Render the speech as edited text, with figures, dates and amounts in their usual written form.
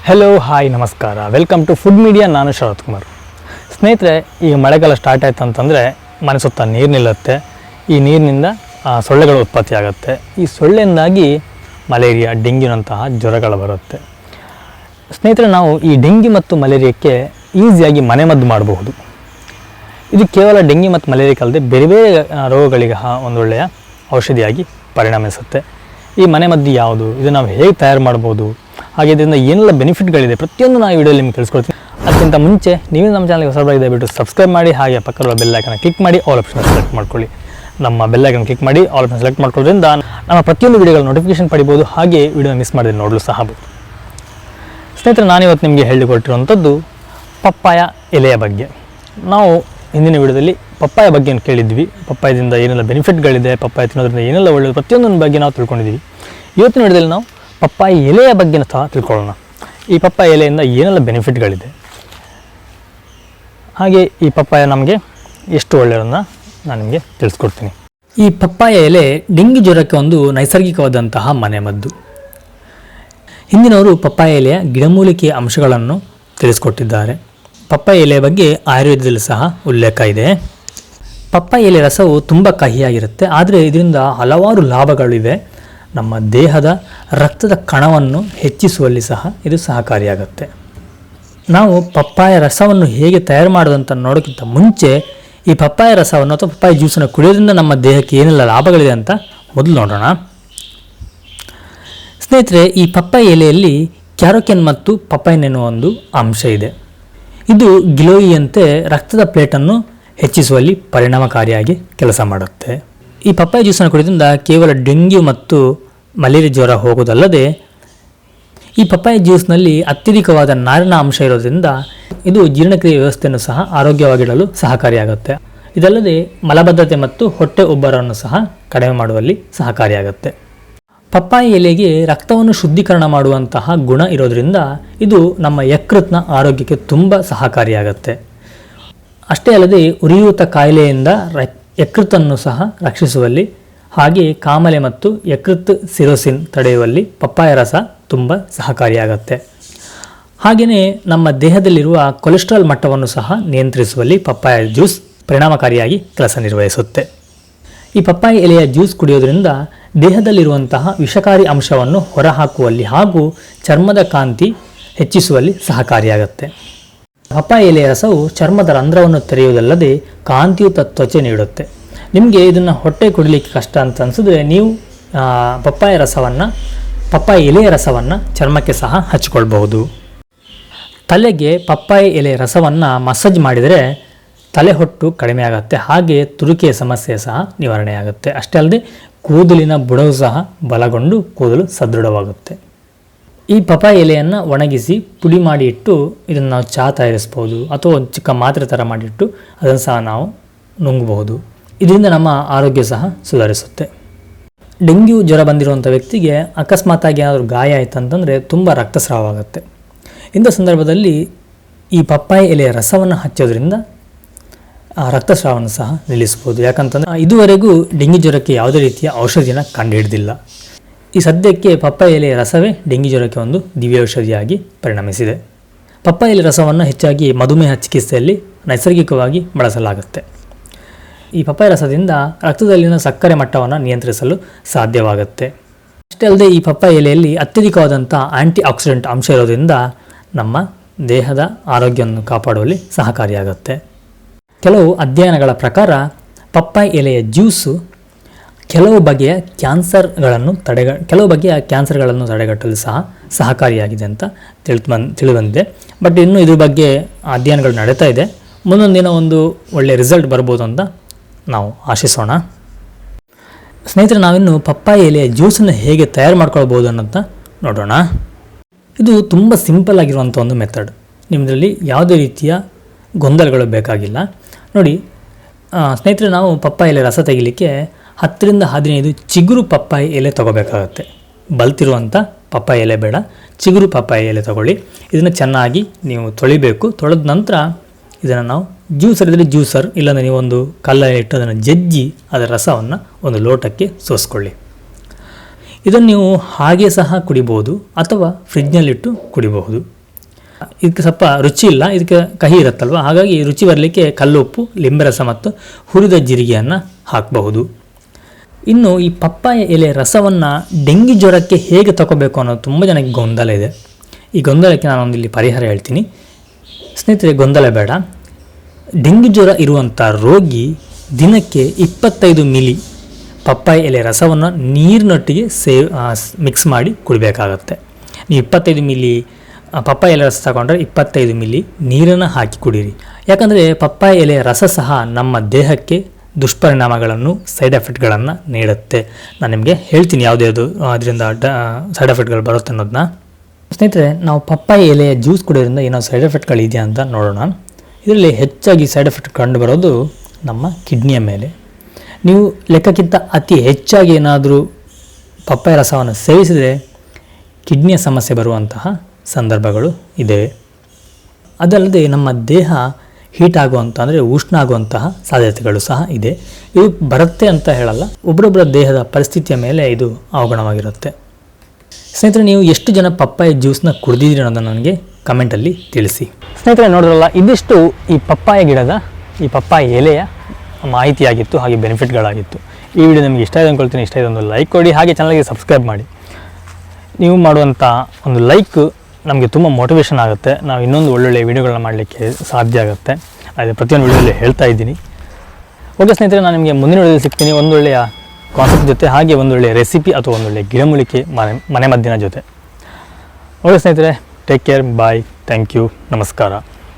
Hello hi ನಮಸ್ಕಾರ, welcome to food media. ನಾನು ಶರತ್ ಕುಮಾರ್. ಸ್ನೇಹಿತರೆ, ಈಗ ಮಳೆಗಾಲ ಸ್ಟಾರ್ಟ್ ಆಯ್ತು ಅಂತಂದರೆ ಮನೆ ಸುತ್ತ ನೀರು ನಿಲ್ಲುತ್ತೆ. ಈ ನೀರಿನಿಂದ ಸೊಳ್ಳೆಗಳು ಉತ್ಪತ್ತಿ ಆಗುತ್ತೆ. ಈ ಸೊಳ್ಳೆಯಿಂದಾಗಿ ಮಲೇರಿಯಾ, ಡೆಂಗ್ಯೂನಂತಹ ಜ್ವರಗಳು ಬರುತ್ತೆ. ಸ್ನೇಹಿತರೆ, ನಾವು ಈ ಡೆಂಗ್ಯೂ ಮತ್ತು ಮಲೇರಿಯಾಕ್ಕೆ ಈಸಿಯಾಗಿ ಮನೆಮದ್ದು ಮಾಡಬಹುದು. ಇದು ಕೇವಲ ಡೆಂಗ್ಯೂ ಮತ್ತು ಮಲೇರಿಯಾಕ್ಕಲ್ಲದೆ ಬೇರೆ ಬೇರೆ ರೋಗಗಳಿಗೆ ಒಂದೊಳ್ಳೆಯ ಔಷಧಿಯಾಗಿ ಪರಿಣಮಿಸುತ್ತೆ. ಈ ಮನೆಮದ್ದು ಯಾವುದು, ಇದು ನಾವು ಹೇಗೆ ತಯಾರು ಮಾಡ್ಬೋದು, ಹಾಗೆ ಇದರಿಂದ ಏನೆಲ್ಲ ಬೆನಿಫಿಟ್ಗಳಿದೆ, ಪ್ರತಿಯೊಂದು ನಾವು ಈ ವಿಡಿಯೋಲಿ ನಿಮ್ಗೆ ತಿಳಿಸ್ಕೊಡ್ತೀನಿ. ಅದಕ್ಕಿಂತ ಮುಂಚೆ ನೀವು ನಮ್ಮ ಚಾನಲ್ಗೆ ಹೊಸಬರಾಗಿ ದಯವಿಟ್ಟು ಸಬ್ಸ್ಕ್ರೈಬ್ ಮಾಡಿ, ಹಾಗೆ ಪಕ್ಕದ ಬೆಲ್ ಐಕನ್ ಕ್ಲಿಕ್ ಮಾಡಿ ಆಲ್ ಆಪ್ಷನ್ ಸೆಲೆಕ್ಟ್ ಮಾಡ್ಕೊಳ್ಳಿ. ನಮ್ಮ ಬೆಲ್ ಐಕನ್ ಕ್ಲಿಕ್ ಮಾಡಿ ಆಲ್ ಆಪ್ಷನ್ ಸೆಲೆಕ್ಟ್ ಮಾಡ್ಕೊಳ್ಳೋದ್ರಿಂದ ನಮ್ಮ ಪ್ರತಿಯೊಂದು ವಿಡಿಯೋಗಳ ನೋಟಿಫಿಕೇಶನ್ ಪಡಿಬೋದು, ಹಾಗೆ ವಿಡಿಯೋ ಮಿಸ್ ಮಾಡಿದ್ರೆ ನೋಡಲು ಸಹ ಬಹುದು. ಸ್ನೇಹಿತರೆ, ನಾನಿವತ್ತು ನಿಮಗೆ ಹೇಳಿಕೊಟ್ಟಿರುವಂಥದ್ದು ಪಪ್ಪಾಯ ಎಲೆಯ ಬಗ್ಗೆ. ನಾವು ಹಿಂದಿನ ವಿಡಿಯೋದಲ್ಲಿ ಪಪ್ಪಾಯ ಬಗ್ಗೆ ಕೇಳಿದ್ವಿ. ಪಪ್ಪಾಯದಿಂದ ಏನೆಲ್ಲ ಬೆನಿಫಿಟ್ಗಳಿದೆ, ಪಪ್ಪಾಯ ತಿನ್ನೋದ್ರಿಂದ ಏನೆಲ್ಲ ಒಳ್ಳೆಯದು, ಪ್ರತಿಯೊಂದರ ಬಗ್ಗೆ ನಾವು ತಿಳ್ಕೊಂಡಿದ್ದೀವಿ. ಇವತ್ತಿನ ವಿಡಿಯೋದಲ್ಲಿ ನಾವು ಪಪ್ಪಾಯ ಎಲೆಯ ಬಗ್ಗೆ ಸಹ ತಿಳ್ಕೊಳ್ಳೋಣ. ಈ ಪಪ್ಪಾಯ ಎಲೆಯಿಂದ ಏನೆಲ್ಲ ಬೆನಿಫಿಟ್ಗಳಿದೆ, ಹಾಗೆ ಈ ಪಪ್ಪಾಯ ನಮಗೆ ಎಷ್ಟು ಒಳ್ಳೆಯದನ್ನು ನಾನು ನಿಮಗೆ ತಿಳಿಸ್ಕೊಡ್ತೀನಿ. ಈ ಪಪ್ಪಾಯ ಎಲೆ ಡೆಂಗ್ಯೂ ಜ್ವರಕ್ಕೆ ಒಂದು ನೈಸರ್ಗಿಕವಾದಂತಹ ಮನೆಮದ್ದು. ಹಿಂದಿನವರು ಪಪ್ಪಾಯ ಎಲೆಯ ಗಿಡಮೂಲಿಕೆಯ ಅಂಶಗಳನ್ನು ತಿಳಿಸ್ಕೊಟ್ಟಿದ್ದಾರೆ. ಪಪ್ಪಾಯ ಎಲೆಯ ಬಗ್ಗೆ ಆಯುರ್ವೇದದಲ್ಲಿ ಸಹ ಉಲ್ಲೇಖ ಇದೆ. ಪಪ್ಪಾಯ ಎಲೆ ರಸವು ತುಂಬ ಕಹಿಯಾಗಿರುತ್ತೆ, ಆದರೆ ಇದರಿಂದ ಹಲವಾರು ಲಾಭಗಳಿವೆ. ನಮ್ಮ ದೇಹದ ರಕ್ತದ ಕಣವನ್ನು ಹೆಚ್ಚಿಸುವಲ್ಲಿ ಸಹ ಇದು ಸಹಕಾರಿಯಾಗುತ್ತೆ. ನಾವು ಪಪ್ಪಾಯ ರಸವನ್ನು ಹೇಗೆ ತಯಾರು ಮಾಡೋದಂತ ನೋಡೋಕ್ಕಿಂತ ಮುಂಚೆ ಈ ಪಪ್ಪಾಯ ರಸವನ್ನು ಅಥವಾ ಪಪ್ಪಾಯ ಜ್ಯೂಸನ್ನು ಕುಡಿಯೋದ್ರಿಂದ ನಮ್ಮ ದೇಹಕ್ಕೆ ಏನೆಲ್ಲ ಲಾಭಗಳಿದೆ ಅಂತ ಮೊದಲು ನೋಡೋಣ. ಸ್ನೇಹಿತರೆ, ಈ ಪಪ್ಪಾಯ ಎಲೆಯಲ್ಲಿ ಕ್ಯಾರೋಕೆನ್ ಮತ್ತು ಪಪೈನ್ ಎನ್ನುವ ಒಂದು ಅಂಶ ಇದೆ. ಇದು ಗಿಲೋಯಿಯಂತೆ ರಕ್ತದ ಪ್ಲೇಟನ್ನು ಹೆಚ್ಚಿಸುವಲ್ಲಿ ಪರಿಣಾಮಕಾರಿಯಾಗಿ ಕೆಲಸ ಮಾಡುತ್ತೆ. ಈ ಪಪ್ಪಾಯ ಜ್ಯೂಸನ್ನು ಕುಡಿಯೋದ್ರಿಂದ ಕೇವಲ ಡೆಂಗ್ಯೂ ಮತ್ತು ಮಲೇರಿಯಾ ಜ್ವರ ಹೋಗೋದಲ್ಲದೆ ಈ ಪಪ್ಪಾಯ ಜ್ಯೂಸ್ನಲ್ಲಿ ಅತ್ಯಧಿಕವಾದ ನಾರಿನ ಅಂಶ ಇರೋದ್ರಿಂದ ಇದು ಜೀರ್ಣಕ್ರಿಯೆ ವ್ಯವಸ್ಥೆಯನ್ನು ಸಹ ಆರೋಗ್ಯವಾಗಿಡಲು ಸಹಕಾರಿಯಾಗುತ್ತೆ. ಇದಲ್ಲದೆ ಮಲಬದ್ಧತೆ ಮತ್ತು ಹೊಟ್ಟೆ ಉಬ್ಬರವನ್ನು ಸಹ ಕಡಿಮೆ ಮಾಡುವಲ್ಲಿ ಸಹಕಾರಿಯಾಗುತ್ತೆ. ಪಪ್ಪಾಯ ಎಲೆಗೆ ರಕ್ತವನ್ನು ಶುದ್ಧೀಕರಣ ಮಾಡುವಂತಹ ಗುಣ ಇರೋದ್ರಿಂದ ಇದು ನಮ್ಮ ಯಕೃತ್ನ ಆರೋಗ್ಯಕ್ಕೆ ತುಂಬ ಸಹಕಾರಿಯಾಗುತ್ತೆ. ಅಷ್ಟೇ ಅಲ್ಲದೆ ಉರಿಯೂತ ಕಾಯಿಲೆಯಿಂದ ಯಕೃತನ್ನು ಸಹ ರಕ್ಷಿಸುವಲ್ಲಿ, ಹಾಗೆ ಕಾಮಲೆ ಮತ್ತು ಯಕೃತ್ ಸಿರೋಸಿನ್ ತಡೆಯುವಲ್ಲಿ ಪಪ್ಪಾಯ ರಸ ತುಂಬ ಸಹಕಾರಿಯಾಗುತ್ತೆ. ಹಾಗೆಯೇ ನಮ್ಮ ದೇಹದಲ್ಲಿರುವ ಕೊಲೆಸ್ಟ್ರಾಲ್ ಮಟ್ಟವನ್ನು ಸಹ ನಿಯಂತ್ರಿಸುವಲ್ಲಿ ಪಪ್ಪಾಯ ಜ್ಯೂಸ್ ಪರಿಣಾಮಕಾರಿಯಾಗಿ ಕೆಲಸ ನಿರ್ವಹಿಸುತ್ತೆ. ಈ ಪಪ್ಪಾಯ ಎಲೆಯ ಜ್ಯೂಸ್ ಕುಡಿಯೋದ್ರಿಂದ ದೇಹದಲ್ಲಿರುವಂತಹ ವಿಷಕಾರಿ ಅಂಶವನ್ನು ಹೊರಹಾಕುವಲ್ಲಿ ಹಾಗೂ ಚರ್ಮದ ಕಾಂತಿ ಹೆಚ್ಚಿಸುವಲ್ಲಿ ಸಹಕಾರಿಯಾಗುತ್ತೆ. ಪಪ್ಪಾಯ ಎಲೆಯ ರಸವು ಚರ್ಮದ ರಂಧ್ರವನ್ನು ತೆರೆಯುವುದಲ್ಲದೆ ಕಾಂತಿಯುತ ತ್ವಚೆ ನೀಡುತ್ತೆ. ನಿಮಗೆ ಇದನ್ನು ಹೊಟ್ಟೆ ಕುಡಿಲಿಕ್ಕೆ ಕಷ್ಟ ಅಂತ ಅನಿಸಿದ್ರೆ ನೀವು ಪಪ್ಪಾಯ ಎಲೆಯ ರಸವನ್ನು ಚರ್ಮಕ್ಕೆ ಸಹ ಹಚ್ಚಿಕೊಳ್ಬಹುದು. ತಲೆಗೆ ಪಪ್ಪಾಯ ಎಲೆಯ ರಸವನ್ನು ಮಸಾಜ್ ಮಾಡಿದರೆ ತಲೆ ಹೊಟ್ಟು ಕಡಿಮೆ ಆಗುತ್ತೆ, ಹಾಗೆ ತುರಿಕೆಯ ಸಮಸ್ಯೆ ಸಹ ನಿವಾರಣೆ ಆಗುತ್ತೆ. ಅಷ್ಟೇ ಅಲ್ಲದೆ ಕೂದಲಿನ ಬುಡವು ಸಹ ಬಲಗೊಂಡು ಕೂದಲು ಸದೃಢವಾಗುತ್ತೆ. ಈ ಪಪ್ಪಾಯ ಎಲೆಯನ್ನು ಒಣಗಿಸಿ ಪುಡಿ ಮಾಡಿ ಇಟ್ಟು ಇದನ್ನು ನಾವು ಚಹಾ ತಯಾರಿಸ್ಬೋದು, ಅಥವಾ ಒಂದು ಚಿಕ್ಕ ಮಾತ್ರೆ ಥರ ಮಾಡಿಟ್ಟು ಅದನ್ನು ಸಹ ನಾವು ನುಂಗಬಹುದು. ಇದರಿಂದ ನಮ್ಮ ಆರೋಗ್ಯ ಸಹ ಸುಧಾರಿಸುತ್ತೆ. ಡೆಂಗ್ಯೂ ಜ್ವರ ಬಂದಿರುವಂಥ ವ್ಯಕ್ತಿಗೆ ಅಕಸ್ಮಾತಾಗಿ ಏನಾದರೂ ಗಾಯ ಆಯಿತು ಅಂತಂದರೆ ತುಂಬ ರಕ್ತಸ್ರಾವ ಆಗುತ್ತೆ. ಇಂಥ ಸಂದರ್ಭದಲ್ಲಿ ಈ ಪಪ್ಪಾಯ ಎಲೆಯ ರಸವನ್ನು ಹಚ್ಚೋದ್ರಿಂದ ಆ ರಕ್ತಸ್ರಾವವನ್ನು ಸಹ ನಿಲ್ಲಿಸ್ಬೋದು. ಯಾಕಂತಂದರೆ ಇದುವರೆಗೂ ಡೆಂಗ್ಯೂ ಜ್ವರಕ್ಕೆ ಯಾವುದೇ ರೀತಿಯ ಔಷಧಿಯನ್ನು ಕಂಡುಹಿಡಿದಿಲ್ಲ. ಈ ಸದ್ಯಕ್ಕೆ ಪಪ್ಪಾಯ ಎಲೆಯ ರಸವೇ ಡೆಂಗ್ಯೂ ಜ್ವರಕ್ಕೆ ಒಂದು ದಿವ್ಯ ಔಷಧಿಯಾಗಿ ಪರಿಣಮಿಸಿದೆ. ಪಪ್ಪಾಯ ಎಲೆ ರಸವನ್ನು ಹೆಚ್ಚಾಗಿ ಮಧುಮೇಹ ಚಿಕಿತ್ಸೆಯಲ್ಲಿ ನೈಸರ್ಗಿಕವಾಗಿ ಬಳಸಲಾಗುತ್ತೆ. ಈ ಪಪ್ಪಾಯ ರಸದಿಂದ ರಕ್ತದಲ್ಲಿನ ಸಕ್ಕರೆ ಮಟ್ಟವನ್ನು ನಿಯಂತ್ರಿಸಲು ಸಾಧ್ಯವಾಗುತ್ತೆ. ಅಷ್ಟೇ ಅಲ್ಲದೆ ಈ ಪಪ್ಪಾಯ ಎಲೆಯಲ್ಲಿ ಅತ್ಯಧಿಕವಾದಂಥ ಆ್ಯಂಟಿ ಆಕ್ಸಿಡೆಂಟ್ ಅಂಶ ಇರೋದ್ರಿಂದ ನಮ್ಮ ದೇಹದ ಆರೋಗ್ಯವನ್ನು ಕಾಪಾಡುವಲ್ಲಿ ಸಹಕಾರಿಯಾಗುತ್ತೆ. ಕೆಲವು ಅಧ್ಯಯನಗಳ ಪ್ರಕಾರ ಪಪ್ಪಾಯ ಎಲೆಯ ಜ್ಯೂಸು ಕೆಲವು ಬಗೆಯ ಕ್ಯಾನ್ಸರ್ಗಳನ್ನು ತಡೆಗಟ್ಟಲು ಸಹ ಸಹಕಾರಿಯಾಗಿದೆ ಅಂತ ತಿಳಿದುಬಂದಿದೆ. ಬಟ್ ಇನ್ನೂ ಇದ್ರ ಬಗ್ಗೆ ಅಧ್ಯಯನಗಳು ನಡೀತಾ ಇದೆ. ಮುಂದೊಂದು ದಿನ ಒಂದು ಒಳ್ಳೆಯ ರಿಸಲ್ಟ್ ಬರ್ಬೋದು ಅಂತ ನಾವು ಆಶಿಸೋಣ. ಸ್ನೇಹಿತರೆ, ನಾವಿನ್ನು ಪಪ್ಪಾಯ ಎಲೆಯ ಜ್ಯೂಸನ್ನು ಹೇಗೆ ತಯಾರು ಮಾಡ್ಕೊಳ್ಬೋದು ಅನ್ನೋದನ್ನ ನೋಡೋಣ. ಇದು ತುಂಬ ಸಿಂಪಲ್ ಆಗಿರುವಂಥ ಒಂದು ಮೆಥಡ್. ನಿಮ್ಮದ್ರಲ್ಲಿ ಯಾವುದೇ ರೀತಿಯ ಗೊಂದಲಗಳು ಬೇಕಾಗಿಲ್ಲ. ನೋಡಿ ಸ್ನೇಹಿತರೆ, ನಾವು ಪಪ್ಪಾಯ ಎಲೆ ರಸ ತೆಗಿಲಿಕ್ಕೆ 10ರಿಂದ 15 ಚಿಗುರು ಪಪ್ಪಾಯ ಎಲೆ ತೊಗೋಬೇಕಾಗತ್ತೆ. ಬಲ್ತಿರುವಂಥ ಪಪ್ಪಾಯ ಎಲೆ ಬೇಡ, ಚಿಗುರು ಪಪ್ಪಾಯ ಎಲೆ ತೊಗೊಳ್ಳಿ. ಇದನ್ನು ಚೆನ್ನಾಗಿ ನೀವು ತೊಳಿಬೇಕು. ತೊಳೆದ ನಂತರ ಇದನ್ನು ನಾವು ಜ್ಯೂಸರ್ ಇದ್ದರೆ ಜ್ಯೂಸರ್, ಇಲ್ಲಾಂದರೆ ನೀವು ಒಂದು ಕಲ್ಲಲ್ಲಿ ಇಟ್ಟು ಅದನ್ನು ಜಜ್ಜಿ ಅದರ ರಸವನ್ನು ಒಂದು ಲೋಟಕ್ಕೆ ಸೋಸ್ಕೊಳ್ಳಿ. ಇದನ್ನು ನೀವು ಹಾಗೆ ಸಹ ಕುಡಿಬೋದು ಅಥವಾ ಫ್ರಿಜ್ನಲ್ಲಿಟ್ಟು ಕುಡಿಬಹುದು. ಇದಕ್ಕೆ ಸ್ವಲ್ಪ ರುಚಿ ಇಲ್ಲ, ಇದಕ್ಕೆ ಕಹಿ ಇರುತ್ತಲ್ವ, ಹಾಗಾಗಿ ರುಚಿ ಬರಲಿಕ್ಕೆ ಕಲ್ಲುಪ್ಪು, ಲಿಂಬೆರಸ ಮತ್ತು ಹುರಿದ ಜೀರಿಗೆಯನ್ನು ಹಾಕಬಹುದು. ಇನ್ನು ಈ ಪಪ್ಪಾಯ ಎಲೆ ರಸವನ್ನು ಡೆಂಗಿ ಜ್ವರಕ್ಕೆ ಹೇಗೆ ತಗೋಬೇಕು ಅನ್ನೋದು ತುಂಬ ಜನಕ್ಕೆ ಗೊಂದಲ ಇದೆ. ಈ ಗೊಂದಲಕ್ಕೆ ನಾನೊಂದು ಇಲ್ಲಿ ಪರಿಹಾರ ಹೇಳ್ತೀನಿ. ಸ್ನೇಹಿತರೆ, ಗೊಂದಲ ಬೇಡ. ಡೆಂಗಿ ಜ್ವರ ಇರುವಂಥ ರೋಗಿ ದಿನಕ್ಕೆ 25 ಮಿಲಿ ಪಪ್ಪಾಯ ಎಲೆ ರಸವನ್ನು ನೀರಿನೊಟ್ಟಿಗೆ ಮಿಕ್ಸ್ ಮಾಡಿ ಕುಡಿಬೇಕಾಗತ್ತೆ. ನೀವು 25 ಮಿಲಿ ಪಪ್ಪಾಯ ಎಲೆ ರಸ ತಗೊಂಡ್ರೆ 25 ಮಿಲಿ ನೀರನ್ನು ಹಾಕಿ ಕುಡೀರಿ. ಯಾಕಂದರೆ ಪಪ್ಪಾಯ ಎಲೆ ರಸ ಸಹ ನಮ್ಮ ದೇಹಕ್ಕೆ ದುಷ್ಪರಿಣಾಮಗಳನ್ನು, ಸೈಡ್ ಎಫೆಕ್ಟ್ಗಳನ್ನು ನೀಡುತ್ತೆ. ನಾನು ನಿಮಗೆ ಹೇಳ್ತೀನಿ ಯಾವುದ್ಯಾವುದು ಅದರಿಂದ ಸೈಡ್ ಎಫೆಕ್ಟ್ಗಳು ಬರುತ್ತೆ ಅನ್ನೋದನ್ನ. ಸ್ನೇಹಿತರೆ, ನಾವು ಪಪ್ಪಾಯ ಎಲೆಯ ಜ್ಯೂಸ್ ಕುಡಿಯೋದ್ರಿಂದ ಏನೋ ಸೈಡ್ ಎಫೆಕ್ಟ್ಗಳಿದೆಯಾ ಅಂತ ನೋಡೋಣ. ಇದರಲ್ಲಿ ಹೆಚ್ಚಾಗಿ ಸೈಡ್ ಎಫೆಕ್ಟ್ ಕಂಡು ಬರೋದು ನಮ್ಮ ಕಿಡ್ನಿಯ ಮೇಲೆ. ನೀವು ಲೆಕ್ಕಕ್ಕಿಂತ ಅತಿ ಹೆಚ್ಚಾಗಿ ಏನಾದರೂ ಪಪ್ಪಾಯ ರಸವನ್ನು ಸೇವಿಸಿದರೆ ಕಿಡ್ನಿಯ ಸಮಸ್ಯೆ ಬರುವಂತಹ ಸಂದರ್ಭಗಳು ಇದೆ. ಅದಲ್ಲದೆ ನಮ್ಮ ದೇಹ ಹೀಟ್ ಆಗುವಂಥ, ಅಂದರೆ ಉಷ್ಣ ಆಗುವಂತಹ ಸಾಧ್ಯತೆಗಳು ಸಹ ಇದೆ. ಇದು ಬರುತ್ತೆ ಅಂತ ಹೇಳಲ್ಲ, ಒಬ್ಬರೊಬ್ಬರ ದೇಹದ ಪರಿಸ್ಥಿತಿಯ ಮೇಲೆ ಇದು ಅವಗುಣವಾಗಿರುತ್ತೆ. ಸ್ನೇಹಿತರೆ, ನೀವು ಎಷ್ಟು ಜನ ಪಪ್ಪಾಯ ಜ್ಯೂಸ್ನ ಕುಡಿದಿದ್ದೀರಿ ಅನ್ನೋದನ್ನು ನನಗೆ ಕಮೆಂಟಲ್ಲಿ ತಿಳಿಸಿ. ಸ್ನೇಹಿತರೆ, ನೋಡಿದ್ರಲ್ಲ, ಇದಿಷ್ಟು ಈ ಪಪ್ಪಾಯ ಗಿಡದ, ಈ ಪಪ್ಪಾಯ ಎಲೆಯ ಮಾಹಿತಿಯಾಗಿತ್ತು, ಹಾಗೆ ಬೆನಿಫಿಟ್ಗಳಾಗಿತ್ತು. ಈ ವಿಡಿಯೋ ನಿಮಗೆ ಇಷ್ಟ ಇದೆ ಅಂದ್ಕೊಳ್ತೀನಿ. ಇಷ್ಟ ಇದೆ ಒಂದು ಲೈಕ್ ಕೊಡಿ, ಹಾಗೆ ಚಾನಲ್ಗೆ ಸಬ್ಸ್ಕ್ರೈಬ್ ಮಾಡಿ. ನೀವು ಮಾಡುವಂಥ ಒಂದು ಲೈಕ್ ನಮಗೆ ತುಂಬ ಮೋಟಿವೇಶನ್ ಆಗುತ್ತೆ. ನಾವು ಇನ್ನೊಂದು ಒಳ್ಳೊಳ್ಳೆ ವೀಡಿಯೋಗಳನ್ನ ಮಾಡಲಿಕ್ಕೆ ಸಾಧ್ಯ ಆಗುತ್ತೆ. ಅದೇ ಪ್ರತಿಯೊಂದು ವೀಡಿಯೋದಲ್ಲಿ ಹೇಳ್ತಾ ಇದ್ದೀನಿ. ಓಕೆ ಸ್ನೇಹಿತರೆ, ನಾನು ನಿಮಗೆ ಮುಂದಿನ ವೀಡಿಯೋದಲ್ಲಿ ಸಿಗ್ತೀನಿ ಒಂದೊಳ್ಳೆಯ ಕಾನ್ಸೆಪ್ಟ್ ಜೊತೆ, ಹಾಗೆ ಒಂದೊಳ್ಳೆಯ ರೆಸಿಪಿ ಅಥವಾ ಒಂದೊಳ್ಳೆ ಗಿಡಮೂಲಿಕೆ ಮನೆ ಮದ್ದಿನ ಜೊತೆ. ಓಕೆ ಸ್ನೇಹಿತರೆ, take care, bye, thank you, ನಮಸ್ಕಾರ.